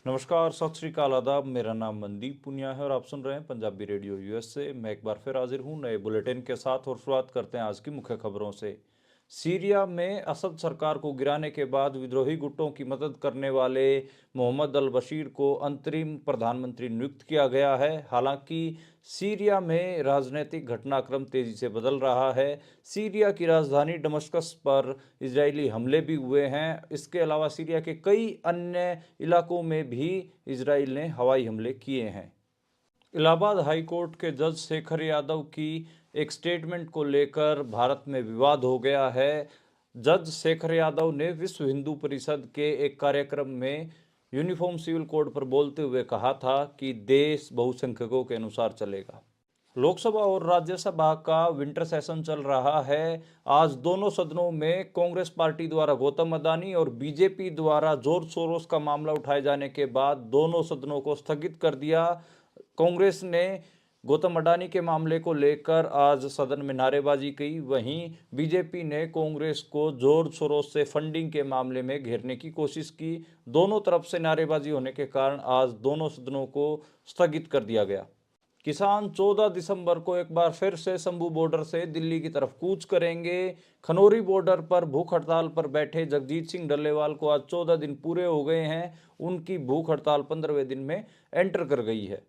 नमस्कार, सत श्री अकाल, आदाब। मेरा नाम मनदीप पुनिया है और आप सुन रहे हैं पंजाबी रेडियो यूएस से। मैं एक बार फिर हाजिर हूं नए बुलेटिन के साथ और शुरुआत करते हैं आज की मुख्य खबरों से। सीरिया में असद सरकार को गिराने के बाद विद्रोही गुटों की मदद करने वाले मोहम्मद अल बशीर को अंतरिम प्रधानमंत्री नियुक्त किया गया है। हालांकि सीरिया में राजनीतिक घटनाक्रम तेजी से बदल रहा है। सीरिया की राजधानी दमिश्क पर इजरायली हमले भी हुए हैं। इसके अलावा सीरिया के कई अन्य इलाकों में भी इजराइल ने हवाई हमले किए हैं। इलाहाबाद हाई कोर्ट के जज शेखर यादव की एक स्टेटमेंट को लेकर भारत में विवाद हो गया है। जज शेखर यादव ने विश्व हिंदू परिषद के एक कार्यक्रम में यूनिफॉर्म सिविल कोड पर बोलते हुए कहा था कि देश बहुसंख्यकों के अनुसार चलेगा। लोकसभा और राज्यसभा का विंटर सेशन चल रहा है। आज दोनों सदनों में कांग्रेस पार्टी द्वारा गौतम अडानी और बीजेपी द्वारा जॉर्ज सोरोस का मामला उठाए जाने के बाद दोनों सदनों को स्थगित कर दिया। कांग्रेस ने गौतम अडानी के मामले को लेकर आज सदन में नारेबाजी की। वहीं बीजेपी ने कांग्रेस को जॉर्ज सोरोस से फंडिंग के मामले में घेरने की कोशिश की। दोनों तरफ से नारेबाजी होने के कारण आज दोनों सदनों को स्थगित कर दिया गया। किसान 14 दिसंबर को एक बार फिर से शंभू बॉर्डर से दिल्ली की तरफ कूच करेंगे। खनौरी बॉर्डर पर भूख हड़ताल पर बैठे जगजीत सिंह डल्लेवाल को आज 14 दिन पूरे हो गए हैं। उनकी भूख हड़ताल 15वें दिन में एंटर कर गई है।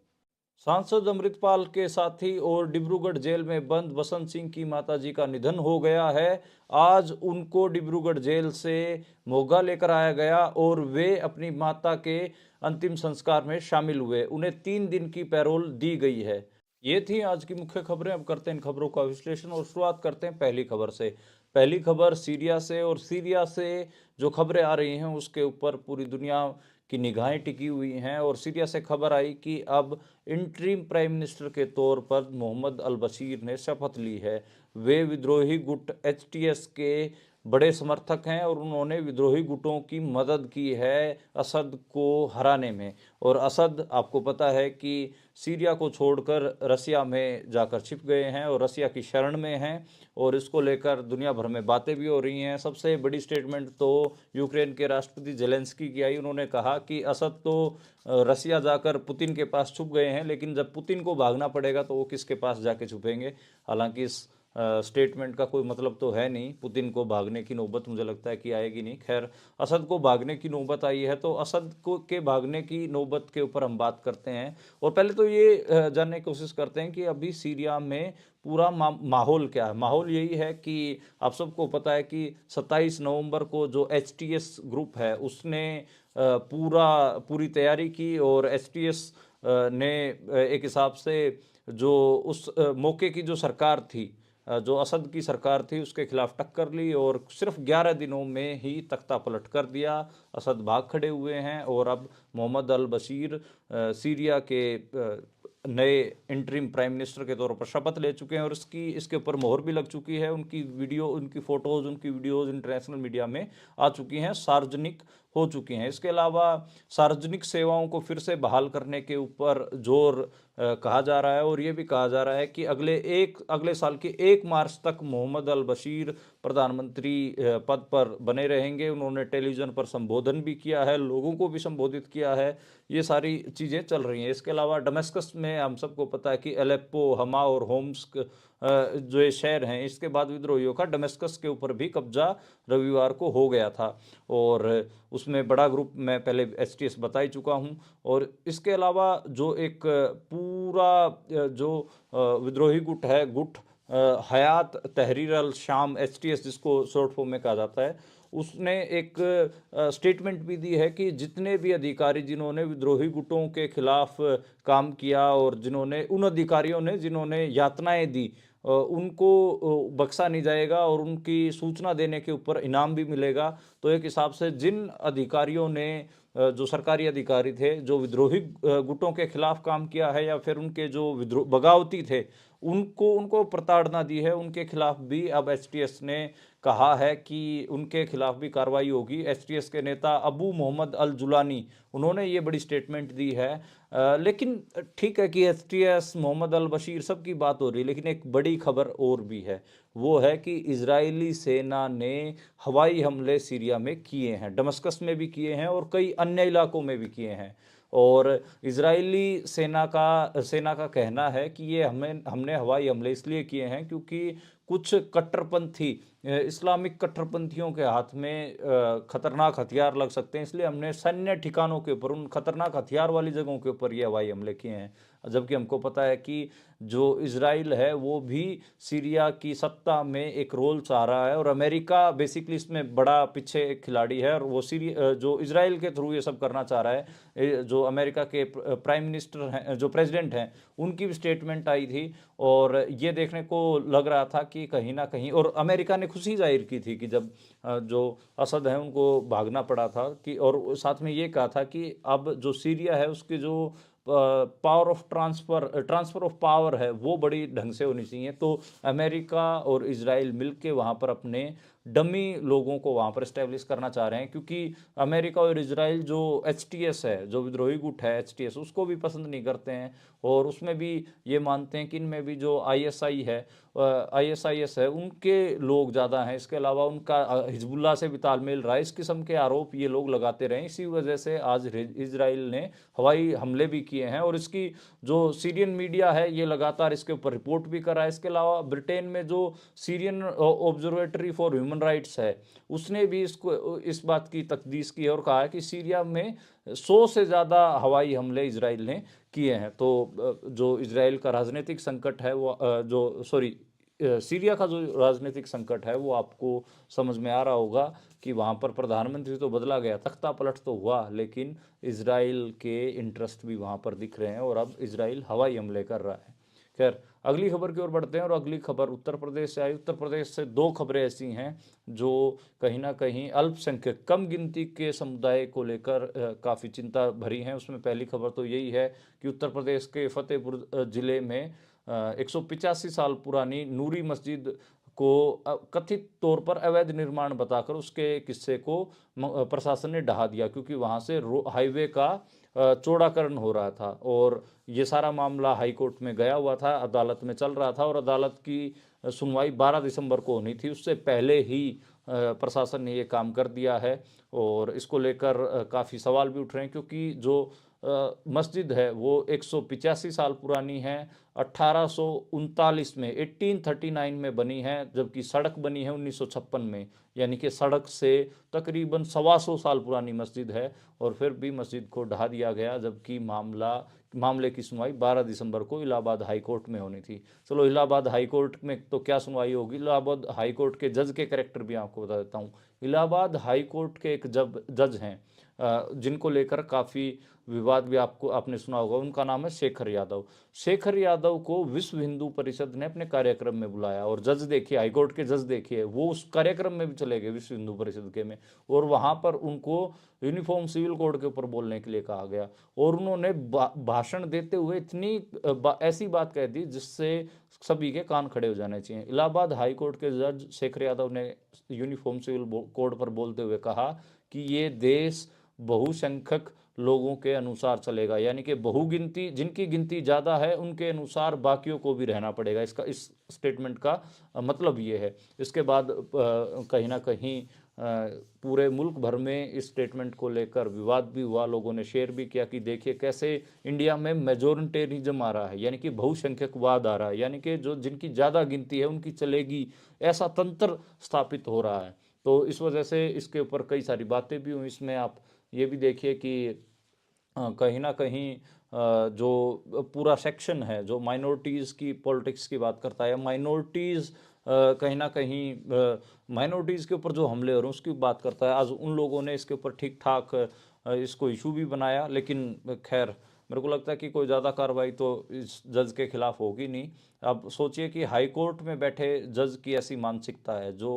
सांसद अमृतपाल के साथी और डिब्रूगढ़ जेल में बंद बसंत सिंह की माताजी का निधन हो गया है। आज उनको डिब्रूगढ़ जेल से मोगा लेकर आया गया और वे अपनी माता के अंतिम संस्कार में शामिल हुए। उन्हें 3 दिन की पैरोल दी गई है। ये थी आज की मुख्य खबरें। अब करते हैं इन खबरों का विश्लेषण और शुरुआत करते हैं पहली खबर से। पहली खबर सीरिया से, और सीरिया से जो खबरें आ रही हैं उसके ऊपर पूरी दुनिया की निगाहें टिकी हुई हैं। और सीरिया से खबर आई कि अब इंटरिम प्राइम मिनिस्टर के तौर पर मोहम्मद अल बशीर ने शपथ ली है। वे विद्रोही गुट एचटीएस के बड़े समर्थक हैं और उन्होंने विद्रोही गुटों की मदद की है असद को हराने में। और असद, आपको पता है कि सीरिया को छोड़कर रसिया में जाकर छिप गए हैं और रसिया की शरण में हैं। और इसको लेकर दुनिया भर में बातें भी हो रही हैं। सबसे बड़ी स्टेटमेंट तो यूक्रेन के राष्ट्रपति जेलेंस्की की आई। उन्होंने कहा कि असद तो रसिया जाकर पुतिन के पास छुप गए हैं, लेकिन जब पुतिन को भागना पड़ेगा तो वो किसके पास जाके छुपेंगे। हालांकि इस स्टेटमेंट का कोई मतलब तो है नहीं। पुतिन को भागने की नौबत मुझे लगता है कि आएगी नहीं। खैर, असद को भागने की नौबत आई है तो असद को के भागने की नौबत के ऊपर हम बात करते हैं। और पहले तो ये जानने की कोशिश करते हैं कि अभी सीरिया में पूरा माहौल क्या है। माहौल यही है कि आप सबको पता है कि 27 नवंबर को जो एचटीएस ग्रुप है उसने पूरी तैयारी की और एचटीएस ने एक हिसाब से जो उस मौके की जो सरकार थी, जो असद की सरकार थी, उसके खिलाफ टक्कर ली और सिर्फ 11 दिनों में ही तख्ता पलट कर दिया। असद भाग खड़े हुए हैं और अब मोहम्मद अल बशीर सीरिया के नए इंटरिम प्राइम मिनिस्टर के तौर पर शपथ ले चुके हैं और इसके ऊपर मोहर भी लग चुकी है। उनकी वीडियो, उनकी फ़ोटोज़, उनकी वीडियोज़ इंटरनेशनल मीडिया में आ चुकी हैं, सार्वजनिक हो चुकी हैं। इसके अलावा सार्वजनिक सेवाओं को फिर से बहाल करने के ऊपर जोर कहा जा रहा है और ये भी कहा जा रहा है कि अगले साल के 1 मार्च तक मोहम्मद अल बशीर प्रधानमंत्री पद पर बने रहेंगे। उन्होंने टेलीविज़न पर संबोधन भी किया है, लोगों को भी संबोधित किया है। ये सारी चीज़ें चल रही हैं। इसके अलावा दमिश्क में हम सबको पता है कि अलेप्पो, हमा और होम्स जो ये शहर हैं, इसके बाद विद्रोहियों का दमिश्क के ऊपर भी कब्जा रविवार को हो गया था और उसमें बड़ा ग्रुप मैं पहले एचटीएस बता ही चुका हूँ। और इसके अलावा जो एक पूरा जो विद्रोही गुट है, गुट हयात तहरीर अल शाम एचटीएस जिसको शॉर्ट फॉर्म में कहा जाता है, उसने एक स्टेटमेंट भी दी है कि जितने भी अधिकारी जिन्होंने विद्रोही गुटों के खिलाफ काम किया और उन अधिकारियों ने जिन्होंने यातनाएं दी, उनको बख्शा नहीं जाएगा और उनकी सूचना देने के ऊपर इनाम भी मिलेगा। तो एक हिसाब से जिन अधिकारियों ने, जो सरकारी अधिकारी थे, जो विद्रोही गुटों के खिलाफ काम किया है या फिर उनके जो बगावती थे, उनको उनको प्रताड़ना दी है। उनके खिलाफ भी अब एचटीएस ने कहा है कि उनके खिलाफ भी कार्रवाई होगी। एचटीएस के नेता अबू मोहम्मद अल जुलानी, उन्होंने ये बड़ी स्टेटमेंट दी है। लेकिन ठीक है कि एचटीएस, मोहम्मद अल बशीर, सब की बात हो रही है, लेकिन एक बड़ी खबर और भी है। वो है कि इजरायली सेना ने हवाई हमले सीरिया में किए हैं, दमिश्क में भी किए हैं और कई अन्य इलाकों में भी किए हैं। और इजरायली सेना का कहना है कि ये हमने हवाई हमले इसलिए किए हैं क्योंकि कुछ कट्टरपंथी इस्लामिक कट्टरपंथियों के हाथ में खतरनाक हथियार लग सकते हैं, इसलिए हमने सैन्य ठिकानों के ऊपर, उन खतरनाक हथियार वाली जगहों के ऊपर ये हवाई हमले किए हैं। जबकि हमको पता है कि जो इजराइल है वो भी सीरिया की सत्ता में एक रोल चाह रहा है, और अमेरिका बेसिकली इसमें बड़ा पीछे एक खिलाड़ी है, और वो जो इजराइल के थ्रू ये सब करना चाह रहा है। जो अमेरिका के प्राइम मिनिस्टर हैं, जो प्रेसिडेंट हैं, उनकी भी स्टेटमेंट आई थी, और ये देखने को लग रहा था कि कहीं ना कहीं, और अमेरिका ने खुशी जाहिर की थी कि जब जो असद है उनको भागना पड़ा था, कि और साथ में ये कहा था कि अब जो सीरिया है उसकी जो power of transfer of power है वो बड़ी ढंग से होनी चाहिए। तो अमेरिका और इजराइल मिलके वहाँ पर अपने डमी लोगों को वहाँ पर इस्टेब्लिश करना चाह रहे हैं, क्योंकि अमेरिका और इजराइल जो एचटीएस है, जो विद्रोही गुट है एचटीएस, उसको भी पसंद नहीं करते हैं, और उसमें भी ये मानते हैं कि इनमें भी जो आईएसआई है, आईएसआईएस है, उनके लोग ज़्यादा हैं। इसके अलावा उनका हिजबुल्लाह से भी तालमेल रहा है। इस किस्म के आरोप ये लोग लगाते रहे, इसी वजह से आज इजराइल ने हवाई हमले भी किए हैं, और इसकी जो सीरियन मीडिया है ये लगातार इसके ऊपर रिपोर्ट भी कर रहा है। इसके अलावा ब्रिटेन में जो Syrian observatory for human rights है, उसने भी इस बात की तकदीस की है और कहा है कि सीरिया में 100 से ज़्यादा हवाई हमले इजराइल ने किए हैं। तो जो इजराइल का राजनीतिक संकट है वो सीरिया का जो राजनीतिक संकट है वो आपको समझ में आ रहा होगा कि वहाँ पर प्रधानमंत्री तो बदला गया, तख्ता पलट तो हुआ, लेकिन इजराइल के इंटरेस्ट भी वहाँ पर दिख रहे हैं, और अब इजराइल हवाई हमले कर रहा है। खैर, अगली खबर की ओर बढ़ते हैं, और अगली खबर उत्तर प्रदेश से आई। उत्तर प्रदेश से दो खबरें ऐसी हैं जो कहीं ना कहीं अल्पसंख्यक, कम गिनती के समुदाय को लेकर काफ़ी चिंता भरी हैं। उसमें पहली खबर तो यही है कि उत्तर प्रदेश के फतेहपुर ज़िले में 185 साल पुरानी नूरी मस्जिद को कथित तौर पर अवैध निर्माण बताकर उसके किस्से को प्रशासन ने ढहा दिया, क्योंकि वहाँ से हाईवे का चौड़ाकरण हो रहा था, और ये सारा मामला हाई कोर्ट में गया हुआ था, अदालत में चल रहा था, और अदालत की सुनवाई 12 दिसंबर को होनी थी। उससे पहले ही प्रशासन ने ये काम कर दिया है, और इसको लेकर काफ़ी सवाल भी उठ रहे हैं, क्योंकि जो मस्जिद है वो 185 साल पुरानी है, 1839 में 1839 में बनी है, जबकि सड़क बनी है 1956 में, यानी कि सड़क से तकरीबन 125 साल पुरानी मस्जिद है, और फिर भी मस्जिद को ढहा दिया गया, जबकि मामले की सुनवाई 12 दिसंबर को इलाहाबाद हाई कोर्ट में होनी थी। चलो, इलाहाबाद हाई कोर्ट में तो क्या सुनवाई होगी, इलाहाबाद हाई कोर्ट के जज के कैरेक्टर भी आपको बता देता हूँ। इलाहाबाद हाई कोर्ट के एक जज हैं जिनको लेकर काफ़ी विवाद भी आपने सुना होगा, उनका नाम है शेखर यादव। शेखर यादव को विश्व हिंदू परिषद ने अपने कार्यक्रम में बुलाया, और जज देखिए, हाईकोर्ट के जज देखिए, वो उस कार्यक्रम में भी चले गए विश्व हिंदू परिषद के में, और वहाँ पर उनको यूनिफॉर्म सिविल कोड के ऊपर बोलने के लिए कहा गया, और उन्होंने भाषण देते हुए इतनी ऐसी बात कह दी जिससे सभी के कान खड़े हो जाने चाहिए। इलाहाबाद हाई कोर्ट के जज शेखर यादव ने यूनिफॉर्म सिविल कोड पर बोलते हुए कहा कि ये देश बहुसंख्यक लोगों के अनुसार चलेगा, यानी कि बहुगिनती, जिनकी गिनती ज़्यादा है उनके अनुसार बाकियों को भी रहना पड़ेगा। इस स्टेटमेंट का मतलब ये है। इसके बाद कहीं ना कहीं पूरे मुल्क भर में इस स्टेटमेंट को लेकर विवाद भी हुआ, लोगों ने शेयर भी किया कि देखिए कैसे इंडिया में मेजोरिटेरिज्म आ रहा है, यानी कि बहुसंख्यकवाद आ रहा है, यानी कि जो जिनकी ज़्यादा गिनती है उनकी चलेगी, ऐसा तंत्र स्थापित हो रहा है। तो इस वजह से इसके ऊपर कई सारी बातें भी हुई। इसमें आप ये भी देखिए कि कहीं ना कहीं जो पूरा सेक्शन है जो माइनॉरिटीज़ की पॉलिटिक्स की बात करता है, माइनॉरिटीज़ कहीं ना कहीं माइनॉरिटीज़ के ऊपर जो हमले हो रहे हैं उसकी बात करता है। आज उन लोगों ने इसके ऊपर ठीक ठाक इसको इशू भी बनाया, लेकिन खैर मेरे को लगता है कि कोई ज़्यादा कार्रवाई तो इस जज के खिलाफ होगी नहीं। अब सोचिए कि हाई कोर्ट में बैठे जज की ऐसी मानसिकता है जो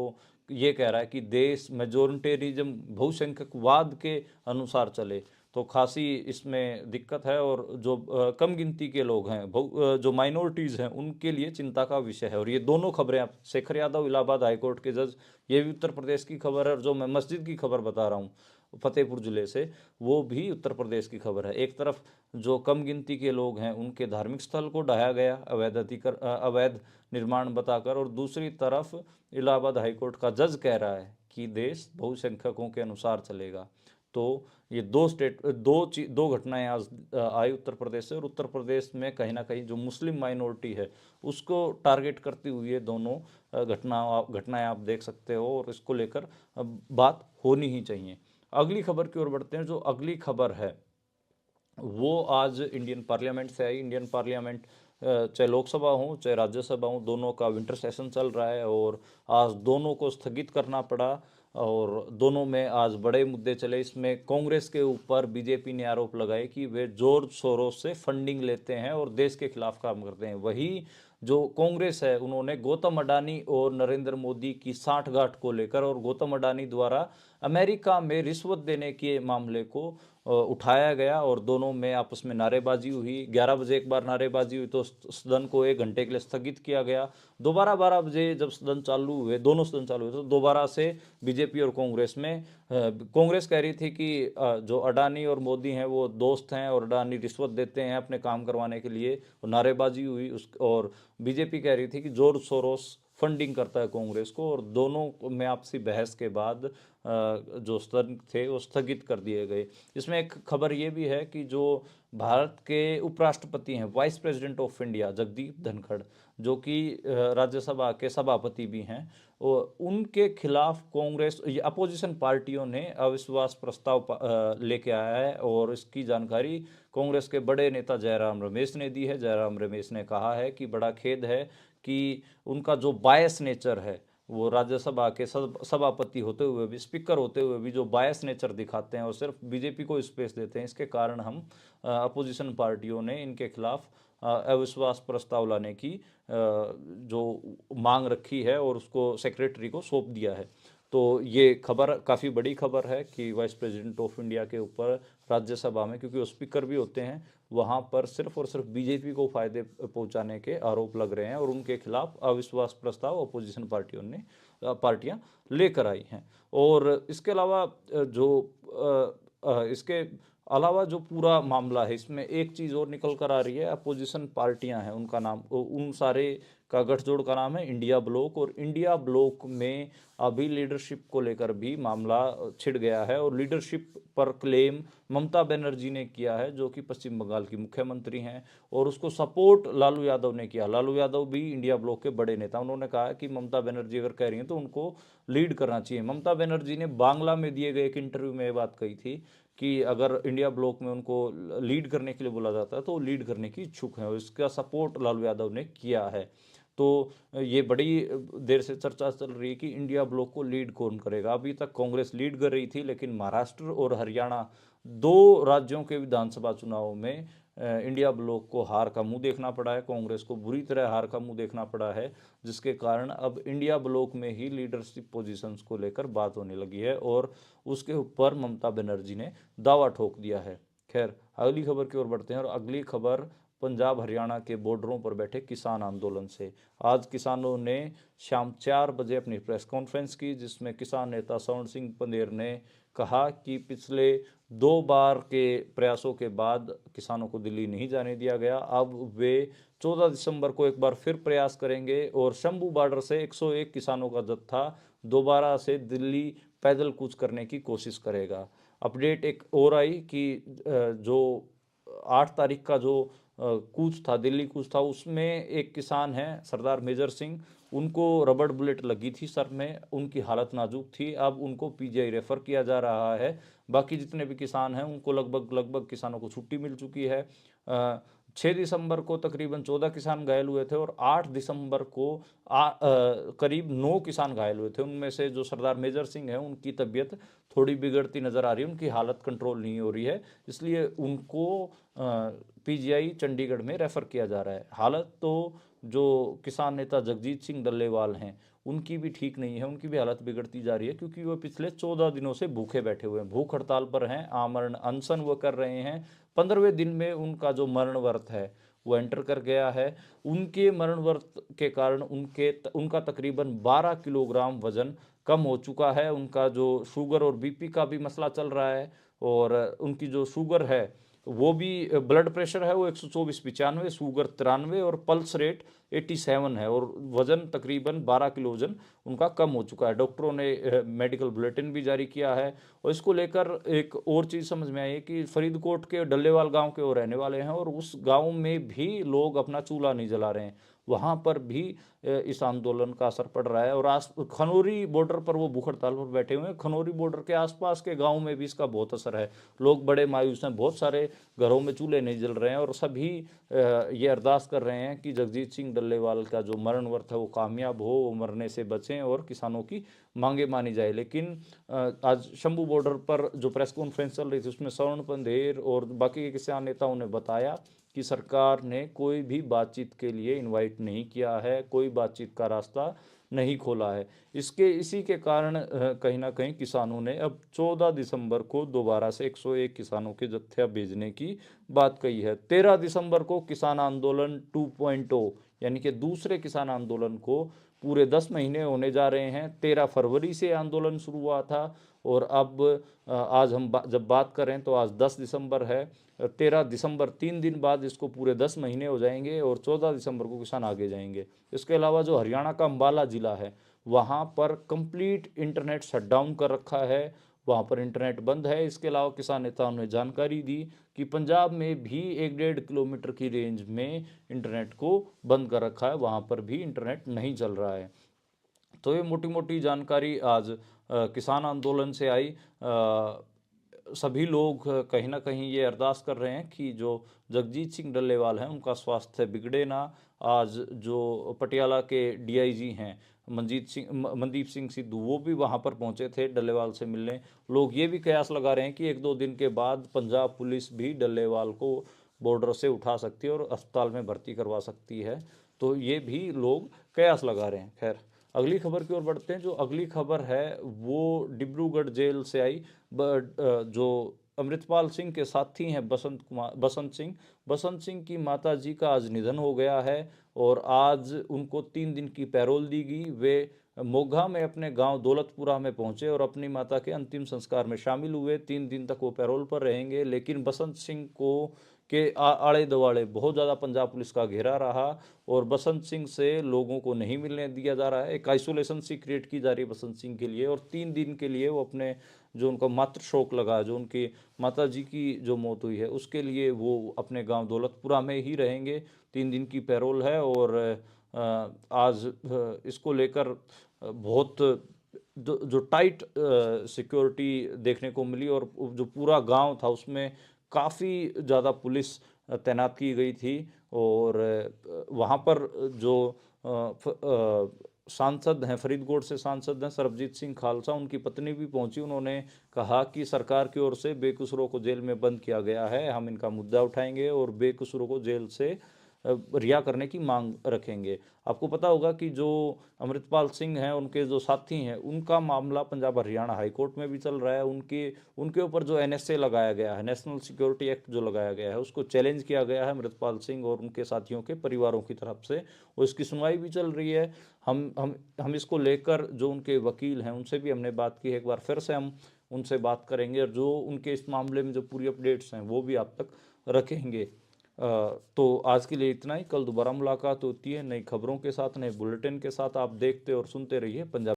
ये कह रहा है कि देश मेजोरिटेरिज्म, बहुसंख्यकवाद के अनुसार चले। तो खासी इसमें दिक्कत है। और जो कम गिनती के लोग हैं, जो माइनॉरिटीज़ हैं, उनके लिए चिंता का विषय है। और ये दोनों खबरें, आप शेखर यादव इलाहाबाद हाईकोर्ट के जज, ये भी उत्तर प्रदेश की खबर है, और जो मैं मस्जिद की खबर बता रहा हूँ फतेहपुर जिले से, वो भी उत्तर प्रदेश की खबर है। एक तरफ जो कम गिनती के लोग हैं उनके धार्मिक स्थल को ढाया गया अवैध निर्माण बताकर, और दूसरी तरफ इलाहाबाद हाईकोर्ट का जज कह रहा है कि देश बहुसंख्यकों के अनुसार चलेगा। तो ये दो घटनाएं आज आई उत्तर प्रदेश से। और उत्तर प्रदेश में कहीं ना कहीं जो मुस्लिम माइनॉरिटी है उसको टारगेट करती हुई ये दोनों घटनाएं आप देख सकते हो, और इसको लेकर बात होनी ही चाहिए। अगली खबर की ओर बढ़ते हैं। जो अगली खबर है वो आज इंडियन पार्लियामेंट से आई। इंडियन पार्लियामेंट चाहे लोकसभा हो चाहे राज्यसभा हो, दोनों का विंटर सेशन चल रहा है, और आज दोनों को स्थगित करना पड़ा। और दोनों में आज बड़े मुद्दे चले। इसमें कांग्रेस के ऊपर बीजेपी ने आरोप लगाए कि वे जॉर्ज सोरोस से फंडिंग लेते हैं और देश के खिलाफ काम करते हैं। वही जो कांग्रेस है, उन्होंने गौतम अडानी और नरेंद्र मोदी की साठगांठ को लेकर, और गौतम अडानी द्वारा अमेरिका में रिश्वत देने के मामले को उठाया गया, और दोनों में आपस में नारेबाजी हुई। 11 बजे एक बार नारेबाजी हुई तो सदन को 1 घंटे के लिए स्थगित किया गया। दोबारा 12 बजे जब सदन चालू हुए, दोनों सदन चालू हुए, तो दोबारा से बीजेपी और कांग्रेस में कांग्रेस कह रही थी कि जो अडानी और मोदी हैं वो दोस्त हैं और अडानी रिश्वत देते हैं अपने काम करवाने के लिए, नारेबाजी हुई। और बीजेपी कह रही थी कि जॉर्ज सोरोस फंडिंग करता है कांग्रेस को, और दोनों में आपसी बहस के बाद जो सदन थे वो स्थगित कर दिए गए। इसमें एक खबर ये भी है कि जो भारत के उपराष्ट्रपति हैं, vice president of India Jagdeep Dhankhar, जो कि राज्यसभा के सभापति भी हैं, और उनके खिलाफ कांग्रेस अपोजिशन पार्टियों ने अविश्वास प्रस्ताव लेके आया है। और इसकी जानकारी कांग्रेस के बड़े नेता जयराम रमेश ने दी है। जयराम रमेश ने कहा है कि बड़ा खेद है कि उनका जो बायस नेचर है, वो राज्यसभा के सभापति होते हुए भी, स्पीकर होते हुए भी जो बायस नेचर दिखाते हैं और सिर्फ बीजेपी को स्पेस देते हैं, इसके कारण हम अपोजिशन पार्टियों ने इनके खिलाफ अविश्वास प्रस्ताव लाने की जो मांग रखी है और उसको सेक्रेटरी को सौंप दिया है। तो ये खबर काफ़ी बड़ी खबर है कि वाइस प्रेसिडेंट ऑफ इंडिया के ऊपर राज्यसभा में, क्योंकि वो स्पीकर भी होते हैं, वहाँ पर सिर्फ और सिर्फ बीजेपी को फायदे पहुँचाने के आरोप लग रहे हैं, और उनके खिलाफ अविश्वास प्रस्ताव अपोजिशन पार्टियां लेकर आई हैं। और इसके अलावा इसके अलावा जो पूरा मामला है, इसमें एक चीज़ और निकल कर आ रही है। अपोजिशन पार्टियां हैं, उनका नाम, उन सारे का गठजोड़ का नाम है इंडिया ब्लॉक। और इंडिया ब्लॉक में अभी लीडरशिप को लेकर भी मामला छिड़ गया है, और लीडरशिप पर क्लेम ममता बनर्जी ने किया है, जो कि पश्चिम बंगाल की मुख्यमंत्री हैं, और उसको सपोर्ट लालू यादव ने किया। लालू यादव भी इंडिया ब्लॉक के बड़े नेता, उन्होंने कहा कि ममता बनर्जी अगर कह रही हैं तो उनको लीड करना चाहिए। ममता बनर्जी ने बांग्ला में दिए गए एक इंटरव्यू में ये बात कही थी कि अगर इंडिया ब्लॉक में उनको लीड करने के लिए बोला जाता है तो लीड करने की इच्छुक हैं, और इसका सपोर्ट लालू यादव ने किया है। तो ये बड़ी देर से चर्चा चल रही है कि इंडिया ब्लॉक को लीड कौन करेगा। अभी तक कांग्रेस लीड कर रही थी, लेकिन महाराष्ट्र और हरियाणा, दो राज्यों के विधानसभा चुनावों में इंडिया ब्लॉक को हार का मुंह देखना पड़ा है, कांग्रेस को बुरी तरह हार का मुंह देखना पड़ा है, जिसके कारण अब इंडिया ब्लॉक में ही लीडरशिप पोजीशंस को लेकर बात होने लगी है, और उसके ऊपर ममता बनर्जी ने दावा ठोक दिया है। खैर, अगली खबर की ओर बढ़ते हैं, और अगली खबर पंजाब हरियाणा के बॉर्डरों पर बैठे किसान आंदोलन से। आज किसानों ने शाम 4 बजे अपनी प्रेस कॉन्फ्रेंस की, जिसमें किसान नेता स्वर्ण सिंह पंदेर ने कहा कि पिछले 2 बार के प्रयासों के बाद किसानों को दिल्ली नहीं जाने दिया गया। अब वे 14 दिसंबर को एक बार फिर प्रयास करेंगे, और शंभू बॉर्डर से 101 किसानों का जत्था दोबारा से दिल्ली पैदल कूच करने की कोशिश करेगा। अपडेट एक और आई कि जो 8 तारीख का जो कूच था, दिल्ली कूच था, उसमें एक किसान हैं सरदार मेजर सिंह, उनको रबड़ बुलेट लगी थी सर में, उनकी हालत नाजुक थी। अब उनको पीजीआई रेफर किया जा रहा है। बाकी जितने भी किसान हैं उनको लगभग किसानों को छुट्टी मिल चुकी है। 6 दिसंबर को तकरीबन 14 किसान घायल हुए थे, और 8 दिसंबर को करीब 9 किसान घायल हुए थे। उनमें से जो सरदार मेजर सिंह हैं उनकी तबीयत थोड़ी बिगड़ती नज़र आ रही है, उनकी हालत कंट्रोल नहीं हो रही है, इसलिए उनको पीजीआई चंडीगढ़ में रेफ़र किया जा रहा है। हालत तो जो किसान नेता जगजीत सिंह डल्लेवाल हैं उनकी भी ठीक नहीं है, उनकी भी हालत बिगड़ती जा रही है, क्योंकि वो पिछले 14 दिनों से भूखे बैठे हुए हैं, भूख हड़ताल पर हैं, आमरण अनशन वो कर रहे हैं। 15वें दिन में उनका जो मरण व्रत है वो एंटर कर गया है। उनके मरण व्रत के कारण उनका तकरीबन 12 किलोग्राम वजन कम हो चुका है। उनका जो शुगर और बीपी का भी मसला चल रहा है, और उनकी जो शुगर है वो भी, ब्लड प्रेशर है वो 124/95, शुगर 93 और पल्स रेट 87 है, और वजन तकरीबन 12 किलो वजन उनका कम हो चुका है। डॉक्टरों ने मेडिकल बुलेटिन भी जारी किया है। और इसको लेकर एक और चीज़ समझ में आई है कि फरीदकोट के डल्लेवाल गांव के वो रहने वाले हैं, और उस गांव में भी लोग अपना चूल्हा नहीं जला रहे हैं, वहाँ पर भी इस आंदोलन का असर पड़ रहा है। और खनौरी बॉर्डर पर वो भूख हड़ताल पर बैठे हुए हैं, खनौरी बॉर्डर के आसपास के गांव में भी इसका बहुत असर है। लोग बड़े मायूस हैं, बहुत सारे घरों में चूल्हे नहीं जल रहे हैं, और सभी ये अरदास कर रहे हैं कि जगजीत सिंह डल्लेवाल का जो मरण व्रत है वो कामयाब हो, वो मरने से बचें और किसानों की मांगे मानी जाए। लेकिन आज शंभू बॉर्डर पर जो प्रेस कॉन्फ्रेंस चल रही थी उसमें स्वर्ण पंधेर और बाकी के किसान नेताओं ने बताया कि सरकार ने कोई भी बातचीत के लिए इनवाइट नहीं किया है, कोई बातचीत का रास्ता नहीं खोला है। इसी के कारण कहीं ना कहीं किसानों ने अब 14 दिसंबर को दोबारा से 101 किसानों के जत्था भेजने की बात कही है। 13 दिसंबर को किसान आंदोलन 2.0 यानी कि दूसरे किसान आंदोलन को पूरे 10 महीने होने जा रहे हैं। 13 फरवरी से आंदोलन शुरू हुआ था, और अब आज हम जब बात करें तो आज 10 दिसंबर है। 13 दिसंबर 3 दिन बाद इसको पूरे 10 महीने हो जाएंगे, और 14 दिसंबर को किसान आगे जाएंगे। इसके अलावा जो हरियाणा का अम्बाला ज़िला है वहाँ पर कंप्लीट इंटरनेट शटडाउन कर रखा है, वहाँ पर इंटरनेट बंद है। इसके अलावा किसान नेताओं ने जानकारी दी कि पंजाब में भी 1-1.5 किलोमीटर की रेंज में इंटरनेट को बंद कर रखा है, वहाँ पर भी इंटरनेट नहीं चल रहा है। तो ये मोटी मोटी जानकारी आज किसान आंदोलन से आई। सभी लोग कहीं ना कहीं ये अरदास कर रहे हैं कि जो जगजीत सिंह डल्लेवाल हैं उनका स्वास्थ्य बिगड़े ना। आज जो पटियाला के डीआईजी हैं मनदीप सिंह सिद्धू, वो भी वहाँ पर पहुँचे थे डल्लेवाल से मिलने। लोग ये भी कयास लगा रहे हैं कि 1-2 दिन के बाद पंजाब पुलिस भी डल्लेवाल को बॉर्डर से उठा सकती है और अस्पताल में भर्ती करवा सकती है। तो ये भी लोग कयास लगा रहे हैं। खैर, अगली खबर की ओर बढ़ते हैं। जो अगली खबर है वो डिब्रूगढ़ जेल से आई। जो अमृतपाल सिंह के साथी हैं बसंत सिंह की माता जी का आज निधन हो गया है, और आज उनको 3 दिन की पैरोल दी गई। वे मोघा में अपने गांव दौलतपुरा में पहुंचे और अपनी माता के अंतिम संस्कार में शामिल हुए। 3 दिन तक वो पैरोल पर रहेंगे, लेकिन बसंत सिंह को के आड़े दवाड़े बहुत ज़्यादा पंजाब पुलिस का घेरा रहा, और बसंत सिंह से लोगों को नहीं मिलने दिया जा रहा है। एक आइसोलेशन सी क्रिएट की जा रही है बसंत सिंह के लिए, और 3 दिन के लिए वो अपने जो उनका मातृ शोक लगा, जो उनकी माता जी की जो मौत हुई है उसके लिए वो अपने गांव दौलतपुरा में ही रहेंगे। 3 दिन की पैरोल है, और आज इसको लेकर बहुत जो टाइट सिक्योरिटी देखने को मिली, और जो पूरा गांव था उसमें काफ़ी ज़्यादा पुलिस तैनात की गई थी। और वहाँ पर जो सांसद हैं, फरीदकोट से सांसद हैं सरबजीत सिंह खालसा, उनकी पत्नी भी पहुंची। उन्होंने कहा कि सरकार की ओर से बेकसूरों को जेल में बंद किया गया है, हम इनका मुद्दा उठाएंगे और बेकसूरों को जेल से रिहा करने की मांग रखेंगे। आपको पता होगा कि जो अमृतपाल सिंह हैं, उनके जो साथी हैं, उनका मामला पंजाब हरियाणा हाई कोर्ट में भी चल रहा है। उनके ऊपर जो एनएसए लगाया गया है, नेशनल सिक्योरिटी एक्ट जो लगाया गया है, उसको चैलेंज किया गया है अमृतपाल सिंह और उनके साथियों के परिवारों की तरफ से, और इसकी सुनवाई भी चल रही है। हम इसको लेकर जो उनके वकील हैं उनसे भी हमने बात की है। एक बार फिर से हम उनसे बात करेंगे, और जो उनके इस मामले में जो पूरी अपडेट्स हैं वो भी आप तक रखेंगे। तो आज के लिए इतना ही। कल दोबारा मुलाकात होती है नई खबरों के साथ, नए बुलेटिन के साथ। आप देखते और सुनते रहिए पंजाब।